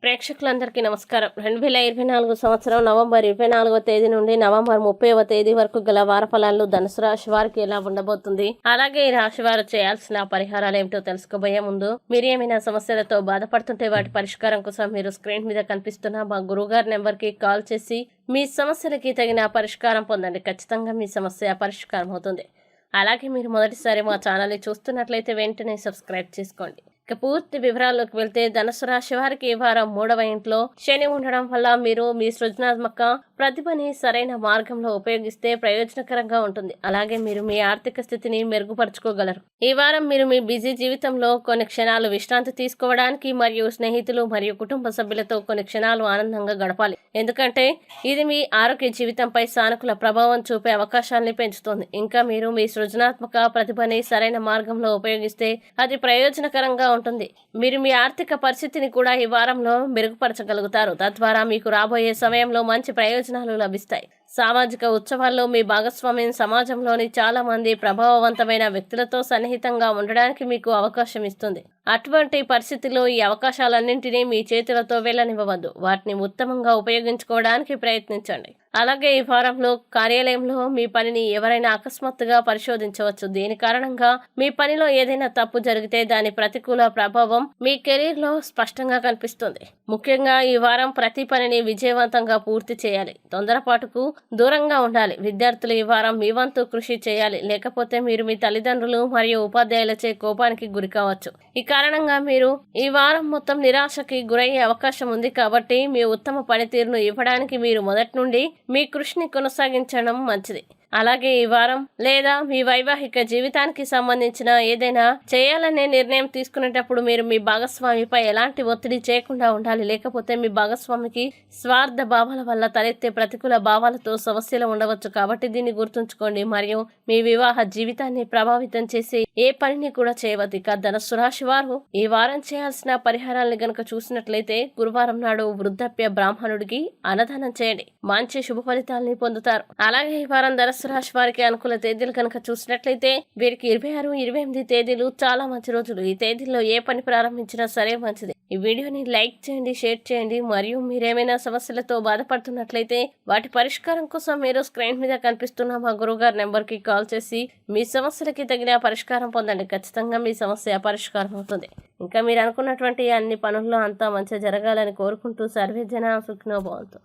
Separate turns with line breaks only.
ప్రేక్షకులందరికీ నమస్కారం. 2024 సంవత్సరం నవంబర్ 24వ తేదీ నుండి నవంబర్ 30వ తేదీ వరకు గల వార ఫలాలు ధనుసు రాశి వారికి ఎలా ఉండబోతుంది, అలాగే ఈ రాశి వారు చేయాల్సిన పరిహారాలు ఏమిటో తెలుసుకోబోయే ముందు, మీరు ఏమైనా సమస్యలతో బాధపడుతుంటే వాటి పరిష్కారం కోసం మీరు స్క్రీన్ మీద కనిపిస్తున్న మా గురువుగారి నెంబర్కి కాల్ చేసి మీ సమస్యలకి తగిన పరిష్కారం పొందండి. ఖచ్చితంగా మీ సమస్య పరిష్కారం అవుతుంది. అలాగే మీరు మొదటిసారి మా ఛానల్ని చూస్తున్నట్లయితే వెంటనే సబ్స్క్రైబ్ చేసుకోండి. ఇక పూర్తి వివరాల్లోకి వెళ్తే, ధనుసు రాశి వారికి ఈ వారం 3వ ఇంట్లో శని ఉండడం వల్ల మీరు మీ సృజనాత్మక ప్రతిభని సరైన మార్గంలో ఉపయోగిస్తే ప్రయోజనకరంగా ఉంటుంది. అలాగే మీరు మీ ఆర్థిక స్థితిని మెరుగుపరుచుకోగలరు. ఈ వారం మీరు మీ బిజీ జీవితంలో కొన్ని క్షణాలు విశ్రాంతి తీసుకోవడానికి మరియు స్నేహితులు మరియు కుటుంబ సభ్యులతో కొన్ని క్షణాలు ఆనందంగా గడపాలి. ఎందుకంటే ఇది మీ ఆరోగ్య జీవితంపై సానుకూల ప్రభావం చూపే అవకాశాన్ని పెంచుతుంది. ఇంకా మీరు మీ సృజనాత్మక ప్రతిభని సరైన మార్గంలో ఉపయోగిస్తే అది ప్రయోజనకరంగా ఉంటుంది. మీరు మీ ఆర్థిక పరిస్థితిని కూడా ఈ వారంలో మెరుగుపరచగలుగుతారు. తద్వారా మీకు రాబోయే సమయంలో మంచి ప్రయోజనాలు లభిస్తాయి. సామాజిక ఉత్సవాల్లో మీ భాగస్వామ్యం సమాజంలోని చాలా మంది ప్రభావవంతమైన వ్యక్తులతో సన్నిహితంగా ఉండడానికి మీకు అవకాశం ఇస్తుంది. అటువంటి పరిస్థితుల్లో ఈ అవకాశాలన్నింటినీ మీ చేతులతో వెళ్ళనివ్వవద్దు. వాటిని ఉత్తమంగా ఉపయోగించుకోవడానికి ప్రయత్నించండి. అలాగే ఈ వారంలో కార్యాలయంలో మీ పనిని ఎవరైనా అకస్మాత్తుగా పరిశోధించవచ్చు. దీని కారణంగా మీ పనిలో ఏదైనా తప్పు జరిగితే దాని ప్రతికూల ప్రభావం మీ కెరీర్ లో స్పష్టంగా కనిపిస్తుంది. ముఖ్యంగా ఈ వారం ప్రతి పనిని విజయవంతంగా పూర్తి చేయాలి. తొందరపాటుకు దూరంగా ఉండాలి. విద్యార్థులు ఈ వారం మీ వంతు కృషి చేయాలి, లేకపోతే మీరు మీ తల్లిదండ్రులు మరియు ఉపాధ్యాయులచే కోపానికి గురి కావచ్చు. ఈ కారణంగా మీరు ఈ వారం మొత్తం నిరాశకి గురయ్యే అవకాశం ఉంది. కాబట్టి మీ ఉత్తమ పనితీరును ఇవ్వడానికి మీరు మొదటి నుండి మీ కృషిని కొనసాగించడం మంచిది. అలాగే ఈ వారం లేదా మీ వైవాహిక జీవితానికి సంబంధించిన ఏదైనా చేయాలనే నిర్ణయం తీసుకునేటప్పుడు మీరు మీ భాగస్వామిపై ఎలాంటి ఒత్తిడి చేయకుండా ఉండాలి. లేకపోతే మీ భాగస్వామికి స్వార్థ భావాల వల్ల తలెత్తే ప్రతికూల భావాలతో సమస్యలు ఉండవచ్చు. కాబట్టి దీన్ని గుర్తుంచుకోండి మరియు మీ వివాహ జీవితాన్ని ప్రభావితం చేసి ఏ పనిని కూడా చేయవద్దు. ఇక ధనుసు రాశి వారు ఈ వారం చేయాల్సిన పరిహారాలను గనక చూసినట్లయితే, గురువారం నాడు వృద్ధాప్య బ్రాహ్మణుడికి అన్నదానం చేయండి. మంచి శుభ ఫలితాలని పొందుతారు. అలాగే ఈ వారం ధనుసు రాశి వారికి అనుకూల తేదీలు కనుక చూసినట్లయితే, వీరికి 26, 28 తేదీలు చాలా మంచి రోజులు. ఈ తేదీల్లో ఏ పని ప్రారంభించినా సరే మంచిది. ఈ వీడియోని లైక్ చేయండి, షేర్ చేయండి. మరియు మీరేమైనా సమస్యలతో బాధపడుతున్నట్లయితే వాటి పరిష్కారం కోసం మీరు స్క్రీన్ మీద కనిపిస్తున్న మా గురువుగారి నెంబర్కి కాల్ చేసి మీ సమస్యలకి తగిన పరిష్కారం పొందండి. ఖచ్చితంగా మీ సమస్య పరిష్కారం అవుతుంది. ఇంకా మీరు అనుకున్నటువంటి అన్ని పనుల్లో అంతా మంచిగా జరగాలని కోరుకుంటూ సర్వే జన సుఖినో భవంతు.